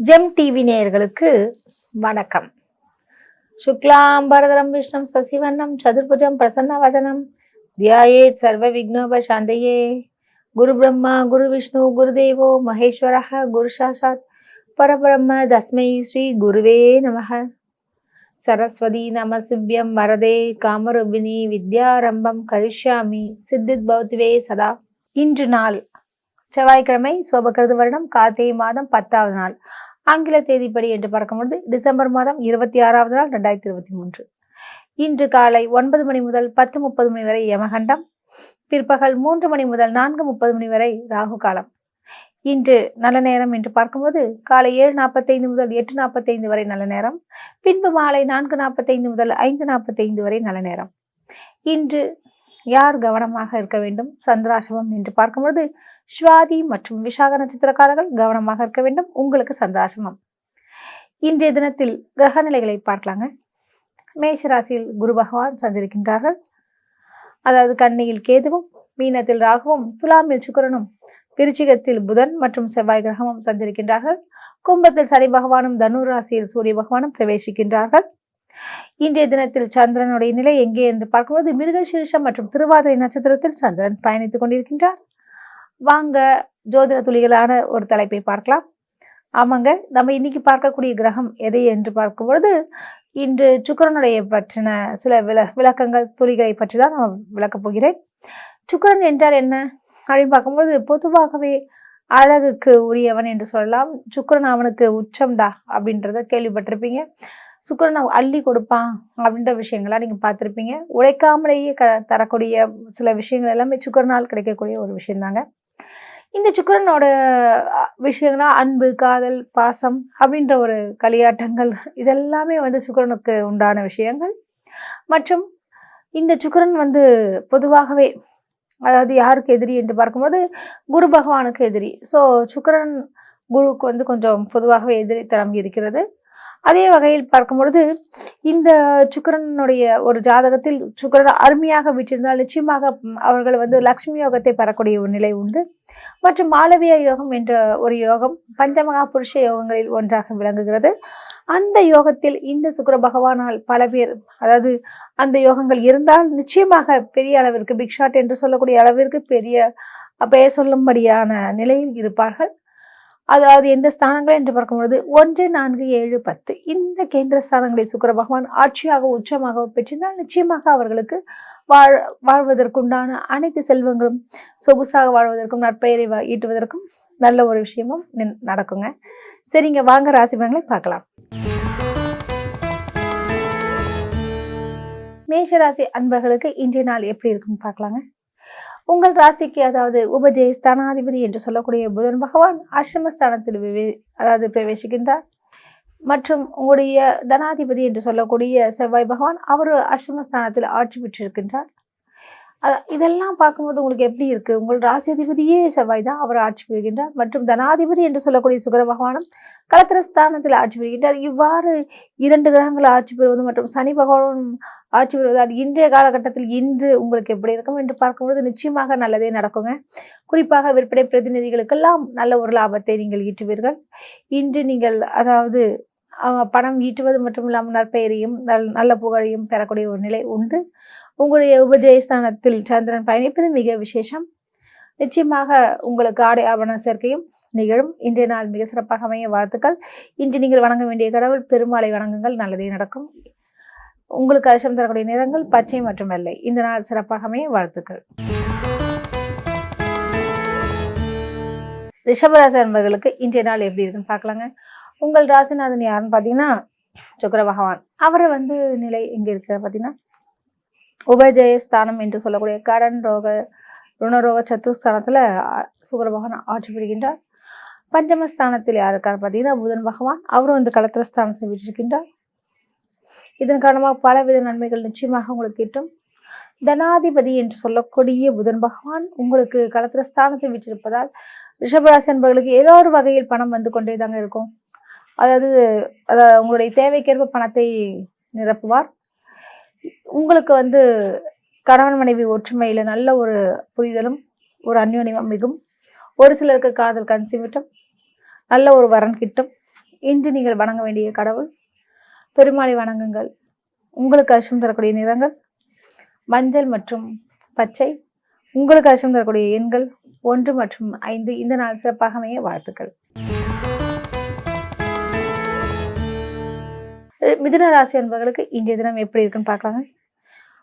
GeM TV நேயர்களுக்கு வணக்கம். சுக்லாம் பரதரம் விஷ்ணம் சசிவர்ணம் சதுர்புஜம் பிரசன்னவதனம் தியாயேத் சர்வ விக்னோபசாந்தயே. குரு பிரம்மா குரு விஷ்ணு குருதேவோ மகேஸ்வரः குரு சாட்சாத் பரபிரம்ம தஸ்மை ஸ்ரீ குருவே நமः. சரஸ்வதி நமசிவ்யம் வரதே காமரூபிணி வித்யாரம்பம் கரிஷ்யாமி சித்தித் பவத்வே சதா. இன்று நாள் செவ்வாய்க்கிழமை, சோபகிருது வருடம் கார்த்திகை மாதம் 10வது நாள், ஆங்கில தேதிப்படி என்று பார்க்கும்பொழுது டிசம்பர் மாதம் 26வது நாள் 2023. இன்று காலை 9 மணி முதல் 10:30 மணி வரை யமகண்டம், பிற்பகல் 3 மணி முதல் 4:30 மணி வரை ராகு காலம். இன்று நல்ல நேரம் என்று பார்க்கும்போது காலை 7:45 முதல் 8:45 வரை நல்ல நேரம், பின்பு மாலை 4:45 முதல் 5:45 வரை நல்ல நேரம். இன்று யார் கவனமாக இருக்க வேண்டும்? சந்திராசிரமம் என்று பார்க்கும்போது ஸ்வாதி மற்றும் விசாக நட்சத்திரக்காரர்கள் கவனமாக இருக்க வேண்டும். உங்களுக்கு சந்திராசிரமம். இன்றைய தினத்தில் கிரக நிலைகளை பார்க்கலாங்க. மேஷ ராசியில் குரு பகவான் சஞ்சரிக்கின்றார்கள். அதாவது கன்னியில் கேதுவும், மீனத்தில் ராகுவும், துலாமில் சுக்கிரனும், விருச்சிகத்தில் புதன் மற்றும் செவ்வாய் கிரகமும் சஞ்சரிக்கின்றார்கள். கும்பத்தில் சனி பகவானும், தனு ராசியில் சூரிய பகவானும் பிரவேசிக்கின்றார்கள். இன்றைய தினத்தில் சந்திரனுடைய நிலை எங்கே என்று பார்க்கும்போது மிருகசீரிஷம் மற்றும் திருவாதிரை நட்சத்திரத்தில் சந்திரன் பயணித்துக் கொண்டிருக்கின்றார். வாங்க ஜோதிட துளிகளான ஒரு தலைப்பை பார்க்கலாம். ஆமாங்க, நம்ம இன்னைக்கு பார்க்கக்கூடிய கிரகம் எதை என்று பார்க்கும்பொழுது இன்று சுக்கிரனுடைய பற்றின சில விளக்கங்கள் துளிகளை பற்றி தான் நான் விளக்கப் போகிறேன். சுக்கிரன் என்றால் என்ன அப்படின்னு பார்க்கும்போது பொதுவாகவே அழகுக்கு உரியவன் என்று சொல்லலாம். சுக்கிரன் அவனுக்கு உச்சம்டா அப்படின்றத கேள்விப்பட்டிருப்பீங்க. சுக்கிரனை அள்ளி கொடுப்பான் அப்படின்ற விஷயங்கள்லாம் நீங்கள் பார்த்துருப்பீங்க. உழைக்காமலேயே தரக்கூடிய சில விஷயங்கள் எல்லாமே சுக்கிரனால் கிடைக்கக்கூடிய ஒரு விஷயந்தாங்க. இந்த சுக்கிரனோட விஷயங்களா அன்பு, காதல், பாசம் அப்படின்ற ஒரு களியாட்டங்கள் இதெல்லாமே சுக்கிரனுக்கு உண்டான விஷயங்கள். மற்றும் இந்த சுக்கிரன் பொதுவாகவே அதாவது யாருக்கு எதிரி என்று பார்க்கும்போது குரு பகவானுக்கு எதிரி. ஸோ சுக்கிரன் குருவுக்கு கொஞ்சம் பொதுவாகவே எதிரித்தனம் இருக்கிறது. அதே வகையில் பார்க்கும் பொழுது இந்த சுக்கிரனுடைய ஒரு ஜாதகத்தில் சுக்கிரன் அருமையாக விட்டிருந்தால் நிச்சயமாக அவர்கள் லக்ஷ்மி யோகத்தை பெறக்கூடிய ஒரு நிலை உண்டு. மற்றும் மாளவிய யோகம் என்ற ஒரு யோகம் பஞ்சமகா புருஷ யோகங்களில் ஒன்றாக விளங்குகிறது. அந்த யோகத்தில் இந்த சுக்கிர பகவானால் பல பேர், அதாவது அந்த யோகங்கள் இருந்தால் நிச்சயமாக பெரிய அளவிற்கு பிக் ஷாட் என்று சொல்லக்கூடிய அளவிற்கு பெரிய பெயர் சொல்லும்படியான நிலையில் இருப்பார்கள். அதாவது எந்த ஸ்தானங்கள் என்று பார்க்கும்பொழுது 1, 4, 7, 10 இந்த கேந்திர ஸ்தானங்களை சுக்கிர பகவான் ஆட்சியாக உச்சமாக பெற்றிருந்தால் நிச்சயமாக அவர்களுக்கு வாழ்வதற்குண்டான அனைத்து செல்வங்களும், சொகுசாக வாழ்வதற்கும், நற்பெயரை ஈட்டுவதற்கும் நல்ல ஒரு விஷயமும் நடக்குங்க. சரிங்க, வாங்க ராசி பலன்களை பார்க்கலாம். மேஷ ராசி அன்பர்களுக்கு இன்றைய நாள் எப்படி இருக்குன்னு பார்க்கலாங்க. உங்கள் ராசிக்கு அதாவது உபஜய ஸ்தானாதிபதி என்று சொல்லக்கூடிய புதன் பகவான் அஷ்டமஸ்தானத்தில் அதாவது பிரவேசிக்கின்றார். மற்றும் உங்களுடைய தனாதிபதி என்று சொல்லக்கூடிய செவ்வாய் பகவான் அவர் அஷ்டமஸ்தானத்தில் ஆட்சி பெற்றிருக்கின்றார். இதெல்லாம் பார்க்கும்போது உங்களுக்கு எப்படி இருக்கு? உங்கள் ராசியாதிபதியே செவ்வாய் தான், அவர் ஆட்சி பெறுகின்றார். மற்றும் தனாதிபதி என்று சொல்லக்கூடிய சுக்கிர பகவானும் களத்திரஸ்தானத்தில் ஆட்சி பெறுகின்றார். இவ்வாறு 2 கிரகங்கள் ஆட்சி பெறுவது மற்றும் சனி பகவானும் ஆட்சி பெறுவதால் இன்றைய காலகட்டத்தில் இன்று உங்களுக்கு எப்படி இருக்கும் என்று பார்க்கும்போது நிச்சயமாக நல்லதே நடக்குங்க. குறிப்பாக விற்பனை பிரதிநிதிகளுக்கெல்லாம் நல்ல ஒரு லாபத்தை நீங்கள் ஈட்டுவீர்கள். இன்று நீங்கள் அதாவது பணம் ஈட்டுவது மட்டும் இல்லாமல் நற்பெயரையும் நல்ல புகழையும் பெறக்கூடிய ஒரு நிலை உண்டு. உங்களுடைய உபஜயஸ்தானத்தில் சந்திரன் பயணிப்பது மிக விசேஷம். நிச்சயமாக உங்களுக்கு ஆடை ஆபரண சேர்க்கையும் நிகழும். இன்றைய நாள் மிக சிறப்பாக அமைய வாழ்த்துக்கள். இன்று நீங்கள் வணங்க வேண்டிய கடவுள் பெருமாளை வணங்குங்கள், நல்லதே நடக்கும். உங்களுக்கு அதிர்ஷ்டம் தரக்கூடிய நிறங்கள் பச்சை மற்றும் வெள்ளை. இந்த நாள் சிறப்பாக அமைய வாழ்த்துக்கள். ரிஷபராசி அன்பர்களுக்கு இன்றைய நாள் எப்படி இருக்குன்னு பார்க்கலாங்க. உங்கள் ராசிநாதன் யாருன்னு பார்த்தீங்கன்னா சுக்கிர பகவான். அவரை நிலை எங்கே இருக்கிற பார்த்தீங்கன்னா உபஜயஸ்தானம் என்று சொல்லக்கூடிய கடன், ரோக, ருணரோக சத்துருஸ்தானத்தில் சுக்கிர பகவான் ஆட்சி பெறுகின்றார். பஞ்சமஸ்தானத்தில் யார் இருக்கார் பார்த்தீங்கன்னா புதன் பகவான். அவரும் களத்திரஸ்தானத்தில் விட்டிருக்கின்றார். இதன் காரணமாக பலவித நன்மைகள் நிச்சயமாக உங்களுக்கு கிட்டும். தனாதிபதி என்று சொல்லக்கூடிய புதன் பகவான் உங்களுக்கு களத்திரஸ்தானத்தில் விட்டிருப்பதால் ரிஷபராசி அன்பர்களுக்கு ஏதோ ஒரு வகையில் பணம் கொண்டே தாங்க இருக்கும். அதாவது உங்களுடைய தேவைக்கேற்ப பணத்தை நிரப்புவார். உங்களுக்கு கணவன் மனைவி ஒற்றுமையில் நல்ல ஒரு புரிதலும் ஒரு அந்யோன்யமும் மிகும். ஒரு சிலருக்கு காதல் கன்சிவிட்டும் நல்ல ஒரு வரன் கிட்டும். இன்று நீங்கள் வணங்க வேண்டிய கடவுள் பெருமாளை வணங்குங்கள். உங்களுக்கு அதிர்ஷ்டம் தரக்கூடிய நிறங்கள் மஞ்சள் மற்றும் பச்சை. உங்களுக்கு அதிர்ஷ்டம் தரக்கூடிய எண்கள் 1 மற்றும் 5. இந்த நாள் சிறப்பாக அமைய வாழ்த்துக்கள். மிதுன ராசி அன்பர்களுக்கு இன்றைய தினம் எப்படி இருக்குன்னு பார்க்கலாங்க.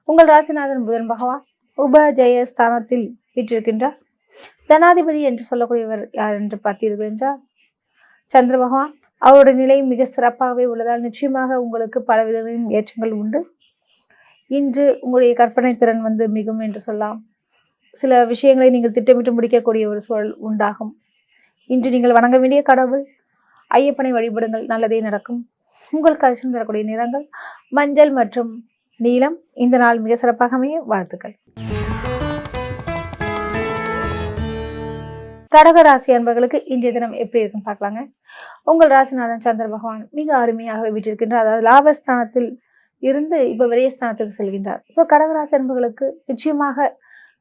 உங்கள் ராசிநாதன் புதன் பகவான் உபஜய ஸ்தானத்தில் வீற்றிருக்கின்றார். தனாதிபதி என்று சொல்லக்கூடியவர் யார் என்று பார்த்தீர்கள் என்றால் சந்திர பகவான். அவருடைய நிலை மிக சிறப்பாகவே உள்ளதால் நிச்சயமாக உங்களுக்கு பல விதங்களின் ஏற்றங்கள் உண்டு. இன்று உங்களுடைய கற்பனை திறன் மிகும் என்று சொல்லலாம். சில விஷயங்களை நீங்கள் திட்டமிட்டு முடிக்கக்கூடிய ஒரு சூழல் உண்டாகும். இன்று நீங்கள் வணங்க வேண்டிய கடவுள் ஐயப்பனை வழிபடுங்கள், நல்லதே நடக்கும். உங்களுக்கு அதிர்ஷ்டம் தரக்கூடிய நிறங்கள் மஞ்சள் மற்றும் நீலம். இந்த நாள் மிக சிறப்பாக அமைய வாழ்த்துக்கள். கடக ராசி அன்பர்களுக்கு இன்றைய தினம் எப்படி இருக்குன்னு பார்க்கலாங்க. உங்கள் ராசிநாதன் சந்திர பகவான் மிக அருமையாக வீற்றிருக்கின்றார். அதாவது லாபஸ்தானத்தில் இருந்து இப்ப விரயஸ்தானத்துக்கு செல்கின்றார். ஸோ கடகராசி அன்பர்களுக்கு நிச்சயமாக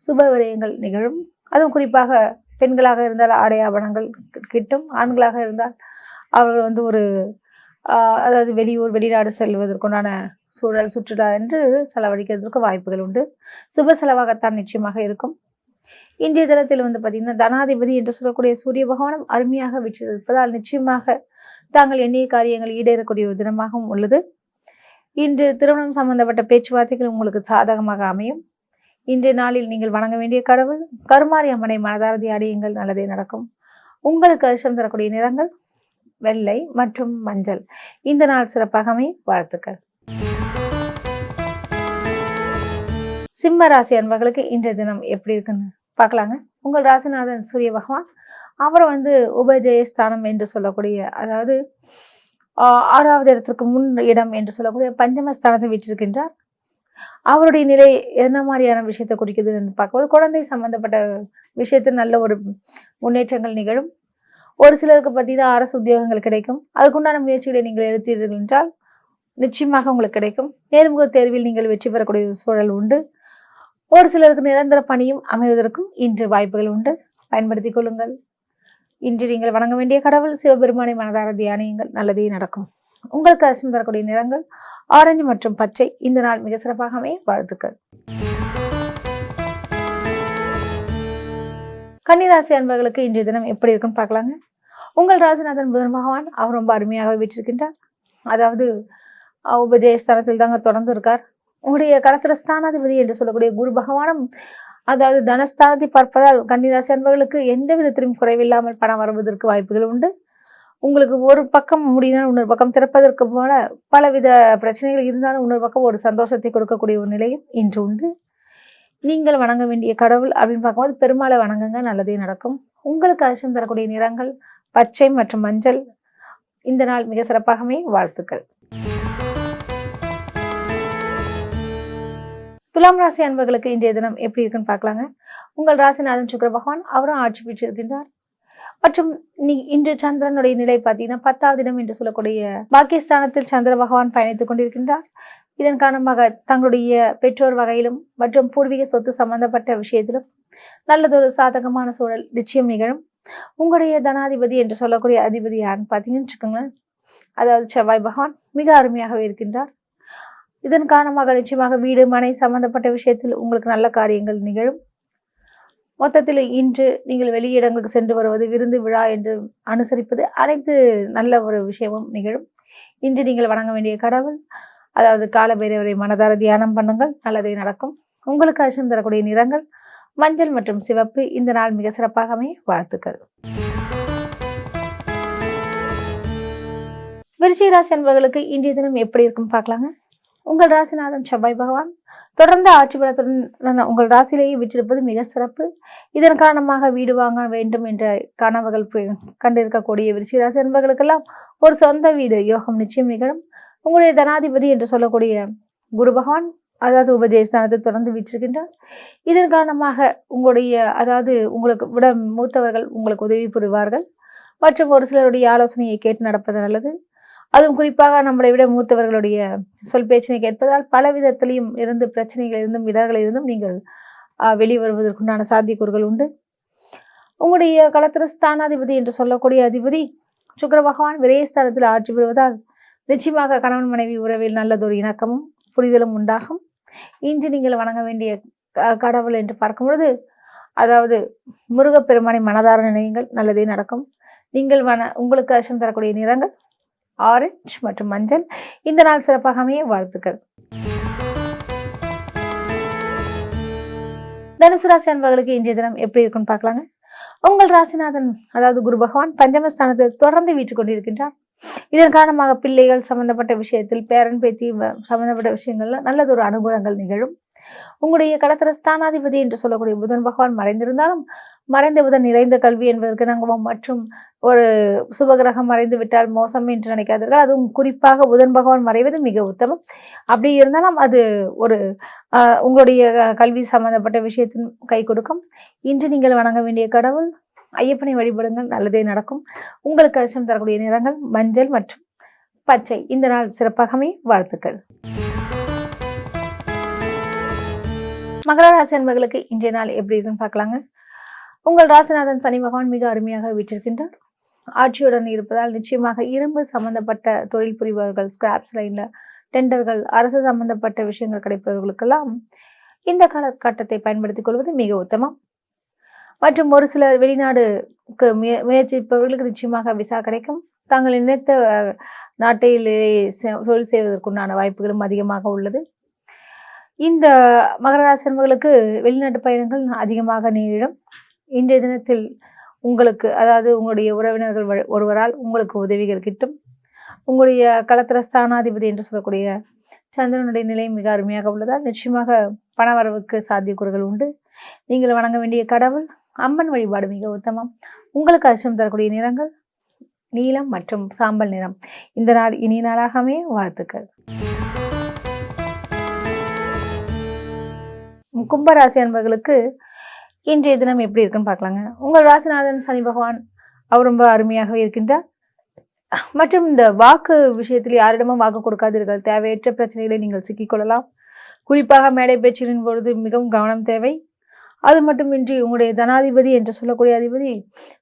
சுப விரயங்கள் நிகழும். அதுவும் குறிப்பாக பெண்களாக இருந்தால் ஆடை ஆபரணங்கள் கிட்டும். ஆண்களாக இருந்தால் அவர்கள் ஒரு அதாவது வெளியூர் வெளிநாடு செல்வதற்குண்டான சூழல் சுற்றுலா என்று செலவழிக்கிறதுக்கு வாய்ப்புகள் உண்டு. சுப செலவாகத்தான் நிச்சயமாக இருக்கும். இன்றைய தினத்தில் பார்த்தீங்கன்னா தனாதிபதி என்று சொல்லக்கூடிய சூரிய பகவானும் அருமையாக வீற்றிருப்பதால் நிச்சயமாக தாங்கள் எண்ணிய காரியங்கள் ஈடேறக்கூடிய ஒரு தினமாகவும் உள்ளது. இன்று திருமணம் சம்பந்தப்பட்ட பேச்சுவார்த்தைகள் உங்களுக்கு சாதகமாக அமையும். இன்றைய நாளில் நீங்கள் வணங்க வேண்டிய கடவுள் கருமாரி அம்மனை மனதாரதி அடையுங்கள், நல்லதே நடக்கும். உங்களுக்கு அதிர்ஷ்டம் தரக்கூடிய நிறங்கள் வெள்ளை மற்றும் மஞ்சள். இந்த நாள் சிறப்பாக அமைய வாழ்த்துக்கள். சிம்ம ராசி அன்பர்களுக்கு இன்றைய தினம் எப்படி இருக்குன்னு பார்க்கலாங்க. உங்கள் ராசிநாதன் சூரிய பகவான் அவர் உபஜயஸ்தானம் என்று சொல்லக்கூடிய அதாவது 6வது இடத்திற்கு முன் இடம் என்று சொல்லக்கூடிய பஞ்சமஸ்தானத்தை வீற்றிருக்கின்றார். அவருடைய நிலை என்ன மாதிரியான விஷயத்தை குறிக்குதுன்னு பார்க்கும்போது குழந்தை சம்பந்தப்பட்ட விஷயத்தில் நல்ல ஒரு முன்னேற்றங்கள் நிகழும். ஒரு சிலருக்கு பார்த்தீங்கன்னா அரசு உத்தியோகங்கள் கிடைக்கும். அதுக்குண்டான முயற்சிகளை நீங்கள் எடுத்தீர்கள் என்றால் நிச்சயமாக உங்களுக்கு கிடைக்கும். நேர்முக தேர்வில் நீங்கள் வெற்றி பெறக்கூடிய சூழல் உண்டு. ஒரு சிலருக்கு நிரந்தர பணியும் அமைவதற்கும் இன்று வாய்ப்புகள் உண்டு. பயன்படுத்திக் கொள்ளுங்கள். இன்று நீங்கள் வணங்க வேண்டிய கடவுள் சிவபெருமானை மனதார தியானியுங்கள், நல்லதே நடக்கும். உங்களுக்கு அதிர்ஷ்டம் தரக்கூடிய நிறங்கள் ஆரஞ்சு மற்றும் பச்சை. இந்த நாள் மிக சிறப்பாக அமைய வாழ்த்துக்கள். கன்னிராசி அன்பர்களுக்கு இன்றைய தினம் எப்படி இருக்குன்னு பார்க்கலாங்க. உங்கள் ராசிநாதன் புதன் பகவான் அவர் ரொம்ப அருமையாக வீற்றிருக்கின்றார். அதாவது உபஜயஸ்தானத்தில் தாங்க தொடர்ந்து இருக்கார். உங்களுடைய கடத்திர ஸ்தானாதிபதி என்று சொல்லக்கூடிய குரு பகவானும் அதாவது தனஸ்தானத்தை பார்ப்பதால் கன்னிராசி அன்பர்களுக்கு எந்த விதத்திலும் குறைவில்லாமல் பணம் வருவதற்கு வாய்ப்புகள் உண்டு. உங்களுக்கு ஒரு பக்கம் முடியினால் இன்னொரு பக்கம் திறப்பதற்கு போல பலவித பிரச்சனைகள் இருந்தாலும் இன்னொரு பக்கம் ஒரு சந்தோஷத்தை கொடுக்கக்கூடிய ஒரு நிலையும் இன்று உண்டு. நீங்கள் வணங்க வேண்டிய கடவுள் அப்படின்னு பார்க்கும்போது பெருமாளை வணங்குங்க, நல்லதே நடக்கும். உங்களுக்கு அதிர்ஷ்டம் தரக்கூடிய நிறங்கள் பச்சை மற்றும் மஞ்சள். இந்த நாள் மிக சிறப்பாகவே வாழ்த்துக்கள். துலாம் ராசி அன்பர்களுக்கு இன்றைய தினம் எப்படி இருக்குன்னு பார்க்கலாங்க. உங்கள் ராசிநாதன் சுக்கிர பகவான் அவரும் ஆட்சி பெற்றிருக்கின்றார். மற்றும் இன்று சந்திரனுடைய நிலை பார்த்தீங்கன்னா 10வது இடம் என்று சொல்லக்கூடிய பாகிஸ்தானத்தில் சந்திர பகவான் பயணித்துக் கொண்டிருக்கின்றார். இதன் காரணமாக தங்களுடைய பெற்றோர் வகையிலும் மற்றும் பூர்வீக சொத்து சம்பந்தப்பட்ட விஷயத்திலும் நல்லதொரு சாதகமான சூழல் நிச்சயம் நிகழும். உங்களுடைய தனாதிபதி என்று சொல்லக்கூடிய அதிபதி யாருன்னு பார்த்தீங்கன்னு வச்சுக்கோங்களேன், அதாவது செவ்வாய் பகவான் மிக அருமையாகவே இருக்கின்றார். இதன் காரணமாக நிச்சயமாக வீடு மனை சம்பந்தப்பட்ட விஷயத்தில் உங்களுக்கு நல்ல காரியங்கள் நிகழும். மொத்தத்தில் இன்று நீங்கள் வெளியிடங்களுக்கு சென்று வருவது, விருந்து விழா என்று அனுசரிப்பது, அனைத்து நல்ல ஒரு விஷயமும் நிகழும். இன்று நீங்கள் வணங்க வேண்டிய கடவுள் அதாவது காலபைரவரை மனதார தியானம் பண்ணுங்கள், நல்லதே நடக்கும். உங்களுக்கு அதிர்ஷ்டம் தரக்கூடிய நிறங்கள் மஞ்சள் மற்றும் சிவப்பு. இந்த நாள் மிக சிறப்பாக அமைய வாழ்த்துக்கள். விருச்சிக ராசி அன்பர்களுக்கு இன்றைய தினம் எப்படி இருக்கும் பார்க்கலாங்க. உங்கள் ராசிநாதன் செவ்வாய் பகவான் தொடர்ந்து ஆட்சி பலத்துடன் உங்கள் ராசியிலேயே வீற்றிருப்பது மிக சிறப்பு. இதன் காரணமாக வீடு வாங்க வேண்டும் என்ற கனவுகள் கண்டிருக்கக்கூடிய விருச்சிக ராசி அன்பர்களுக்கெல்லாம் ஒரு சொந்த வீடு யோகம் நிச்சயம் நிகழும். உங்களுடைய தனாதிபதி என்று சொல்லக்கூடிய குரு பகவான் அதாவது உபஜயஸ்தானத்தை தொடர்ந்து வீற்றிருக்கின்றார். இதன் காரணமாக உங்களுடைய அதாவது உங்களுக்கு விட மூத்தவர்கள் உங்களுக்கு உதவி புரிவார்கள். மற்றும் ஒரு சிலருடைய ஆலோசனையை கேட்டு நடப்பது நல்லது. அதுவும் குறிப்பாக நம்மளை விட மூத்தவர்களுடைய சொல் பேச்சினை கேட்பதால் பல விதத்திலையும் இருந்து பிரச்சனைகள் இருந்தும் இடர்கள் இருந்தும் நீங்கள் வெளிவருவதற்குண்டான சாத்தியக்கூறுகள் உண்டு. உங்களுடைய களத்திர ஸ்தானாதிபதி என்று சொல்லக்கூடிய அதிபதி சுக்கிர பகவான் விரயஸ்தானத்தில் ஆட்சி பெறுவதால் நிச்சயமாக கணவன் மனைவி உறவில் நல்லதொரு இணக்கமும் புரிதலும் உண்டாகும். இன்று நீங்கள் வணங்க வேண்டிய கடவுள் என்று பார்க்கும் பொழுது, அதாவது முருகப்பெருமானை மனதார நினையுங்கள், நல்லதே நடக்கும். நீங்கள் உங்களுக்கு அச்சம் தரக்கூடிய நிறங்கள் ஆரஞ்சு மற்றும் மஞ்சள். இந்த நாள் சிறப்பாக அமைய வாழ்த்துக்கள். தனுசு ராசி அன்பர்களுக்கு இன்றைய தினம் எப்படி இருக்குன்னு பார்க்கலாங்க. உங்கள் ராசிநாதன் அதாவது குரு பகவான் பஞ்சமஸ்தானத்தில் தொடர்ந்து வீற்றுக் கொண்டிருக்கின்றார். இதன் காரணமாக பிள்ளைகள் சம்பந்தப்பட்ட விஷயத்தில், பேரன் பேத்தி சம்பந்தப்பட்ட விஷயங்கள்ல நல்லதொரு அனுகூலங்கள் நிகழும். உங்களுடைய களத்திர ஸ்தானாதிபதி என்று சொல்லக்கூடிய புதன் பகவான் மறைந்திருந்தாலும், மறைந்த புதன் நிறைந்த கல்வி என்பதற்கு நங்குவோம். மற்றும் ஒரு சுபகிரகம் மறைந்து விட்டால் மோசம் என்று நினைக்காதீர்கள். அதுவும் குறிப்பாக புதன் பகவான் மறைவது மிக உத்தமம். அப்படி இருந்தாலும் அது ஒரு உங்களுடைய கல்வி சம்பந்தப்பட்ட விஷயத்தின் கை கொடுக்கும். இன்று நீங்கள் வணங்க வேண்டிய கடவுள் ஐயப்பனை வழிபடுங்கள், நல்லதே நடக்கும். உங்களுக்கு அச்சம் தரக்கூடிய நிறங்கள் மஞ்சள் மற்றும் பச்சை. இந்த நாள் சிறப்பாகவே வாழ்த்துக்கள். மகர ராசி அன்பர்களுக்கு இன்றைய நாள் எப்படி இருக்குன்னு பார்க்கலாங்க. உங்கள் ராசிநாதன் சனி பகவான் மிக அருமையாக வீற்றிருக்கின்றார். ஆட்சியுடன் இருப்பதால் நிச்சயமாக இரும்பு சம்பந்தப்பட்ட தொழில் புரிபவர்கள், ஸ்கிராப்ஸ் லைன்ல டெண்டர்கள், அரசு சம்பந்தப்பட்ட விஷயங்கள் கிடைப்பவர்களுக்கெல்லாம் இந்த காலகட்டத்தை பயன்படுத்திக் கொள்வது மிக உத்தமம். மற்றும் ஒரு சிலர் வெளிநாடுக்கு முயற்சிப்பவர்களுக்கு நிச்சயமாக விசா கிடைக்கும். தாங்கள் நினைத்த நாட்டிலே தொழில் செய்வதற்குண்டான வாய்ப்புகளும் அதிகமாக உள்ளது. இந்த மகர ராசி அன்பர்களுக்கு வெளிநாட்டு பயணங்கள் அதிகமாக நேரிடும். இன்றைய தினத்தில் உங்களுக்கு அதாவது உங்களுடைய உறவினர்கள் ஒருவரால் உங்களுக்கு உதவிகள் கிட்டும். உங்களுடைய களத்திர ஸ்தானாதிபதி என்று சொல்லக்கூடிய சந்திரனுடைய நிலை மிக அருமையாக உள்ளதால் நிச்சயமாக பணவரவுக்கு சாத்தியக்கூறுகள் உண்டு. நீங்கள் வணங்க வேண்டிய கடவுள் அம்மன் வழிபாடு மிக உத்தமம். உங்களுக்கு அதிர்ஷ்டம் தரக்கூடிய நிறங்கள் நீலம் மற்றும் சாம்பல் நிறம். இந்த நாள் இனிய நாளாகவே வாழ்த்துக்கள். கும்பராசி அன்பர்களுக்கு இன்றைய தினம் எப்படி இருக்குன்னு பார்க்கலாங்க. உங்கள் ராசிநாதன் சனி பகவான் அவர் ரொம்ப அருமையாக இருக்கின்றார். மற்றும் இந்த வாக்கு விஷயத்தில் யாரிடமும் வாக்கு கொடுக்காதீர்கள். தேவையற்ற பிரச்சனைகளை நீங்கள் சிக்கிக்கொள்ளலாம். குறிப்பாக மேடை பேச்சுகளின் பொழுது மிகவும் கவனம் தேவை. அது மட்டுமின்றி உங்களுடைய தனாதிபதி என்று சொல்லக்கூடிய அதிபதி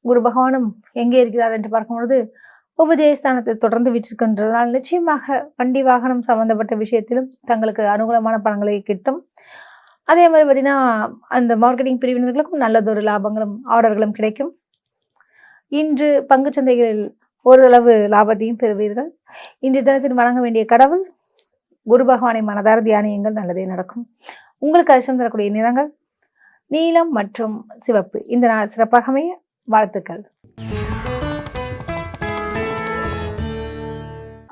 குரு பகவானும் எங்கே இருக்கிறார் என்று பார்க்கும்பொழுது உபஜயஸ்தானத்தை தொடர்ந்து விட்டிருக்கின்றதால் நிச்சயமாக வண்டி வாகனம் சம்பந்தப்பட்ட விஷயத்திலும் தங்களுக்கு அனுகூலமான பலன்களை கிட்டும். அதே மாதிரி பார்த்தீங்கன்னா அந்த மார்க்கெட்டிங் பிரிவினர்களுக்கும் நல்லதொரு லாபங்களும் ஆர்டர்களும் கிடைக்கும். இன்று பங்குச்சந்தைகளில் ஓரளவு லாபத்தையும் பெறுவீர்கள். இன்றைய தினத்தில் வணங்க வேண்டிய கடவுள் குரு பகவானை மனதார தியானியங்கள், நல்லதே நடக்கும். உங்களுக்கு அதிர்ஷ்டம் தரக்கூடிய நிறங்கள் நீலம் மற்றும் சிவப்பு. இந்த நாள் சிறப்பாகவே வாழ்த்துக்கள்.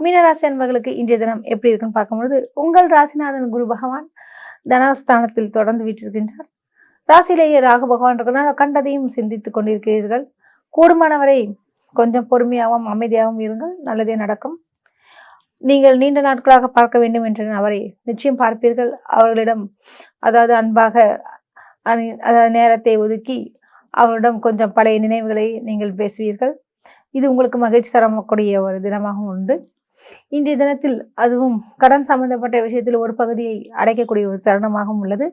மீனராசி அன்பர்களுக்கு இன்றைய தினம் எப்படி இருக்குன்னு பார்க்கும்பொழுது உங்கள் ராசிநாதன் குரு பகவான் தனஸ்தானத்தில் தொடர்ந்து வீற்றிருக்கின்றார். ராசியிலேயே ராகு பகவான் இருக்கிறனால கண்டதையும் சிந்தித்துக் கொண்டிருக்கிறீர்கள். கூடுமானவரை கொஞ்சம் பொறுமையாகவும் அமைதியாகவும் இருங்கள், நல்லதே நடக்கும். நீங்கள் நீண்ட நாட்களாக பார்க்க வேண்டும் என்ற அவரை நிச்சயம் பார்ப்பீர்கள். அவர்களிடம் அதாவது அன்பாக நேரத்தை ஒதுக்கி அவரிடம் கொஞ்சம் பழைய நினைவுகளை நீங்கள் பேசுவீர்கள். இது உங்களுக்கு மகிழ்ச்சி தரக்கூடிய ஒரு தினமாகவும் உண்டு. இன்றைய தினத்தில் அதுவும் கடன் சம்பந்தப்பட்ட விஷயத்தில் ஒரு பகுதியை அடைக்கக்கூடிய ஒரு தருணமாகவும் உள்ளது.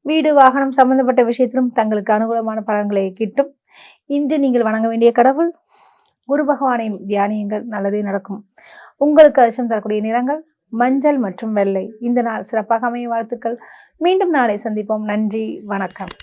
வீடு வாகனம் சம்பந்தப்பட்ட விஷயத்திலும் தங்களுக்கு அனுகூலமான பலன்களை கிட்டும். இன்று நீங்கள் வணங்க வேண்டிய கடவுள் குரு பகவானை தியானியுங்கள், நல்லதே நடக்கும். உங்களுக்கு அதிர்ஷ்டம் தரக்கூடிய நிறங்கள் மஞ்சள் மற்றும் வெள்ளை. இந்த நாள் சிறப்பாக அமைய வாழ்த்துக்கள். மீண்டும் நாளை சந்திப்போம். நன்றி, வணக்கம்.